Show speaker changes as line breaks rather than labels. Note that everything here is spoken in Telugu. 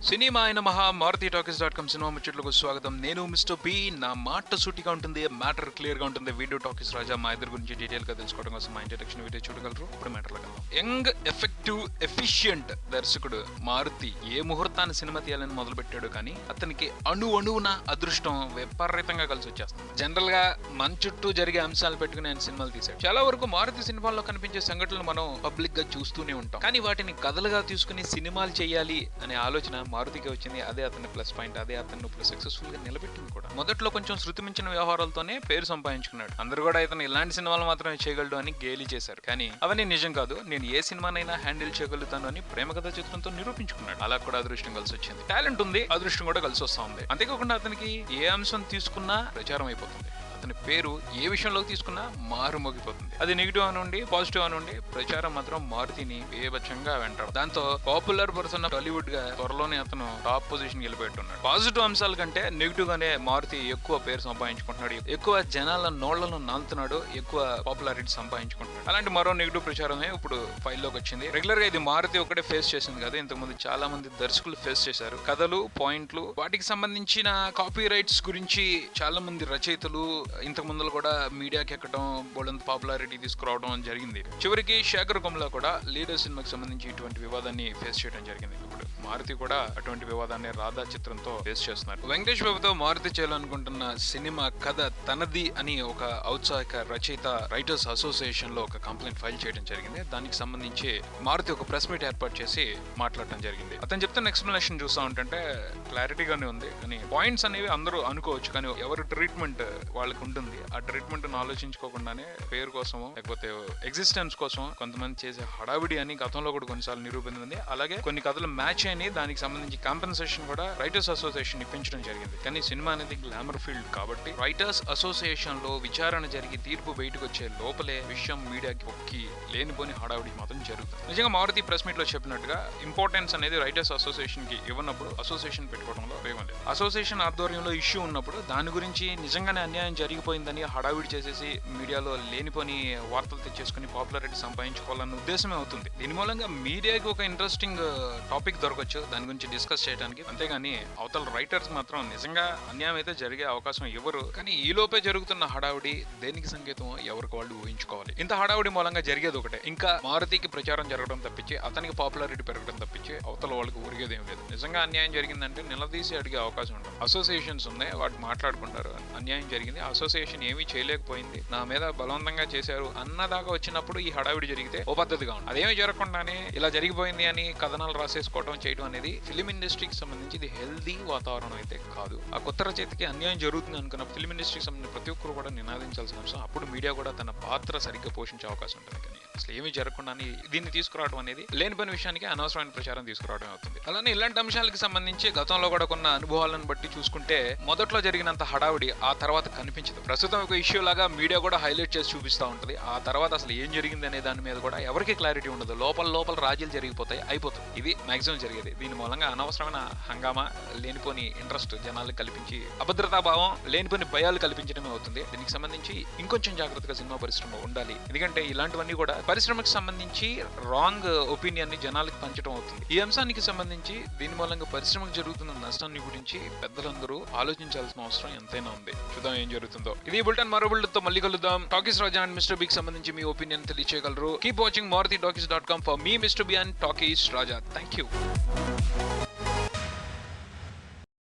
సినిమా అయిన మహా మారుతి టాకీస్.com సినిమా ముచ్చట్లకు స్వాగతం. నేను మిస్టర్ బి. నా మాట సూటిగా ఉంటుంది, మ్యాటర్ క్లియర్ గా ఉంటుంది. వీడియో టాకీస్ రాజా మా ఇద్దరు గురించి డీటెయిల్ గా తెలుసుకోవడం కోసం మా ఇంట్రడక్షన్ వీడియో చూడగలరు. ఇప్పుడు మ్యాటర్లో వెళ్దాం. యంగ్, ఎఫెక్టివ్, ఎఫిషియంట్ దర్శకుడు మారుతి ఏ ముహూర్తాన్ని సినిమా తీయాలని మొదలు పెట్టాడు కానీ అతనికి అణువున అదృష్టం విపరీతంగా కలిసి వచ్చేస్తుంది. జనరల్ గా మన చుట్టూ జరిగే అంశాలు పెట్టుకుని ఆయన సినిమాలు తీశాడు. చాలా వరకు మారుతి సినిమాల్లో కనిపించే సంఘటనలు మనం పబ్లిక్ గా చూస్తూనే ఉంటాం. కానీ వాటిని కథలుగా తీసుకుని సినిమాలు చేయాలి అనే ఆలోచన మారుతికి వచ్చింది. అదే అతని ప్లస్ పాయింట్. అదే అతను ఇప్పుడు సక్సెస్ఫుల్ గా నిలబెట్టింది కూడా. మొదట్లో కొంచెం శృతి మించిన వ్యవహారాలతోనే పేరు సంపాదించుకున్నాడు. అందరూ కూడా ఇతను ఇలాంటి సినిమాలు మాత్రమే చేయగలడు అని గేలి చేశారు. కానీ అవన్నీ నిజం కాదు. నేను ఏ సినిమానైనా హ్యాండిల్ చేయగలుగుతాను అని ప్రేమ కథ చిత్రంతో నిరూపించుకున్నాడు. అలా కూడా అదృష్టం కలిసి వచ్చింది. టాలెంట్ ఉంది, అదృష్టం కూడా కలిసి వస్తా ఉంది. అంతేకాకుండా అతనికి ఏ అంశం తీసుకున్నా ప్రచారం అయిపోతుంది. అతని పేరు ఏ విషయంలోకి తీసుకున్నా మారుమోగిపోతుంది. అది నెగిటివ్ అనుండి పాజిటివ్ అనుండి ప్రచారం మాత్రం మారుతిని బేబచ్చంగా వెంటాడు. దాంతో పాపులర్ పర్సన్ టాలీవుడ్ గా త్వరలోనే అతను టాప్ పొజిషన్ వెళ్ళిపోతున్నాడు. పాజిటివ్ అంశాల కంటే నెగిటివ్ గానే మారుతి ఎక్కువ పేరు సంపాదించుకుంటున్నాడు, ఎక్కువ జనాల నోళ్లను నాలుతున్నాడు, ఎక్కువ పాపులారిటీ సంపాదించుకుంటున్నాడు. అలాంటి మరో నెగిటివ్ ప్రచారమే ఇప్పుడు ఫైల్లోకి వచ్చింది. రెగ్యులర్ గా ఇది మారుతి ఒకటే ఫేస్ చేసింది కదా, ఇంతకుముందు చాలా మంది దర్శకులు ఫేస్ చేశారు. కథలు, పాయింట్లు, వాటికి సంబంధించిన కాపీ రైట్స్ గురించి చాలా మంది రచయితలు ఇంతకు ముందు కూడా మీడియాకి ఎక్కడం, బోల్డంత పాపులారిటీ తీసుకురావడం జరిగింది. చివరికి శేఖర్ కమ్లా కూడా లీడర్ సినిమాకి సంబంధించి ఇటువంటి వివాదాన్ని ఫేస్ చేయడం జరిగింది. ఇప్పుడు మారుతి కూడా అటువంటి వివాదాన్ని రాధా చిత్రంతో ఫేస్ చేస్తున్నారు. వెంకటేష్ బాబుతో మారుతి చేయాలనుకుంటున్న సినిమా కథ తనది అని ఒక ఔత్సాహిక రచయిత రైటర్స్ అసోసియేషన్ లో ఒక కంప్లైంట్ ఫైల్ చేయడం జరిగింది. దానికి సంబంధించి మారుతి ఒక ప్రెస్ మీట్ ఏర్పాటు చేసి మాట్లాడటం జరిగింది. అతను చెప్తున్న ఎక్స్ప్లెనేషన్ చూస్తా ఉంటుంటే క్లారిటీగానే ఉంది. కానీ పాయింట్స్ అనేవి అందరూ అనుకోవచ్చు, కానీ ఎవరి ట్రీట్మెంట్ వాళ్ళకి ఉంటుంది. ఆ ట్రీట్మెంట్ ఆలోచించుకోకుండానే పేరు కోసమో లేకపోతే ఎగ్జిస్టెన్స్ కోసం కొంతమంది చేసే హడావిడి అని గతంలో కూడా కొన్నిసార్లు నిరూపించింది. అలాగే కొన్ని కథలు మ్యాచ్ అయినాయి, దానికి సంబంధించి కాంపెన్సేషన్ కూడా రైటర్స్ అసోసియేషన్ ఇప్పించడం జరిగింది. కానీ సినిమా అనేది గ్లామర్ ఫీల్డ్ కాబట్టి రైటర్స్ అసోసియేషన్ లో విచారణ జరిగి తీర్పు బయటకు వచ్చే లోపలే విషయం మీడియాకి ఒక్కి లేనిపోని హడావిడి మాత్రం జరుగుతుంది. నిజంగా మారుతి ప్రెస్ మీట్ లో చెప్పినట్టుగా ఇంపార్టెన్స్ అనేది రైటర్స్ అసోసియేషన్ కి ఇవ్వనప్పుడు అసోసియేషన్ పెట్టుకోవడంలో ఉపయోగం లేదు. అసోసియేషన్ ఆధ్వర్యంలో ఇష్యూ ఉన్నప్పుడు దాని గురించి నిజంగానే అన్యాయం జరిగిపోయిందని హడావిడి చేసేసి మీడియాలో లేనిపోని వార్తలు తెచ్చేసుకుని పాపులారిటీ సంపాదించుకోవాలన్న ఉద్దేశమే అవుతుంది. దీని మూలంగా మీడియాకి ఒక ఇంట్రెస్టింగ్ టాపిక్ దొరకచ్చు దాని గురించి డిస్కస్ చేయడానికి. అంతేగాని అవతల రైటర్స్ మాత్రం నిజంగా అన్యాయం అయితే జరిగే అవకాశం ఇవ్వరు. కానీ ఈ లోపే జరుగుతున్న హడావిడి దేనికి సంకేతం ఎవరికి వాళ్ళు ఊహించుకోవాలి. ఇంత హడావిడి మూలంగా జరిగేది ఒకటే, ఇంకా మారుతికి ప్రచారం జరగడం తప్పించి అతనికి పాపులారిటీ పెరగడం తప్పించి అవతల వాళ్ళకి ఊరిగేదేం లేదు. నిజంగా అన్యాయం జరిగిందంటే నిలదీసి అడిగే అవకాశం ఉంటుంది. అసోసియేషన్స్ ఉన్నాయి, వాటి మాట్లాడుకుంటారు. అన్యాయం జరిగింది, అసోసియేషన్ ఏమీ చేయలేకపోయింది, నా మీద బలవంతంగా చేశారు అన్నదాకా వచ్చినప్పుడు ఈ హడావిడి జరిగితే ఓ పద్ధతిగా ఉంది. అదేమీ జరగకుండానే ఇలా జరిగిపోయింది అని కథనాలు రాసేసుకోవడం చేయడం అనేది ఫిలిం ఇండస్ట్రీకి సంబంధించి ఇది హెల్దీ వాతావరణం అయితే కాదు. ఆ కొత్త రచయితకి అన్యాయం జరుగుతుంది అనుకున్న ఫిలిం ఇండస్ట్రీకి సంబంధించిన ప్రతి ఒక్కరు కూడా నినాదించాల్సిన అవసరం. అప్పుడు మీడియా కూడా తన పాత్ర సరిగ్గా పోషించే అవకాశం ఉంటుంది. కానీ అసలు ఏమీ జరగకుండా దీన్ని తీసుకురావడం అనేది లేనిపోయిన విషయానికి అనవసరమైన ప్రచారం తీసుకురావడం అవుతుంది. అలానే ఇలాంటి అంశాలకు సంబంధించి గతంలో కూడా కొన్న అనుభవాలను బట్టి చూసుకుంటే మొదట్లో జరిగినంత హడావిడి ఆ తర్వాత కనిపించదు. ప్రస్తుతం ఒక ఇష్యూ లాగా మీడియా కూడా హైలైట్ చేసి చూపిస్తూ ఉంటుంది. ఆ తర్వాత అసలు ఏం జరిగింది అనే దాని మీద కూడా ఎవరికి క్లారిటీ ఉండదు. లోపల రాజీలు జరిగిపోతాయి, అయిపోతుంది. ఇది మాక్సిమం జరిగేది. దీని మూలంగా అనవసరమైన హంగామా, లేనిపోని ఇంట్రెస్ట్ జనాలకు కల్పించి అభద్రతా భావం, లేనిపోని భయాలు కల్పించడమే అవుతుంది. దీనికి సంబంధించి ఇంకొంచెం జాగ్రత్తగా సినిమా పరిశ్రమ ఉండాలి. ఎందుకంటే ఇలాంటివన్నీ కూడా పరిశ్రమకు సంబంధించి రాంగ్ ఒపీనియన్ ని జనాలకు పంచడం అవుతుంది. ఈ అంశానికి సంబంధించి దీని మూలంగా పరిశ్రమకు జరుగుతున్న నష్టాన్ని గురించి పెద్దలందరూ ఆలోచించాల్సిన అవసరం ఎంతైనా ఉంది. చూద్దాం ఏం జరుగుతుందో. ఇది బుల్టన్, మరో బుల్టన్ తో మళ్ళీ కలుద్దాం. Talkies Raja and mister B కి సంబంధించి మీ ఒపీనియన్ తెలియచేయగలరు. Keep watching Maruti talkies for మీ mister B and talkies Raja. Thank you.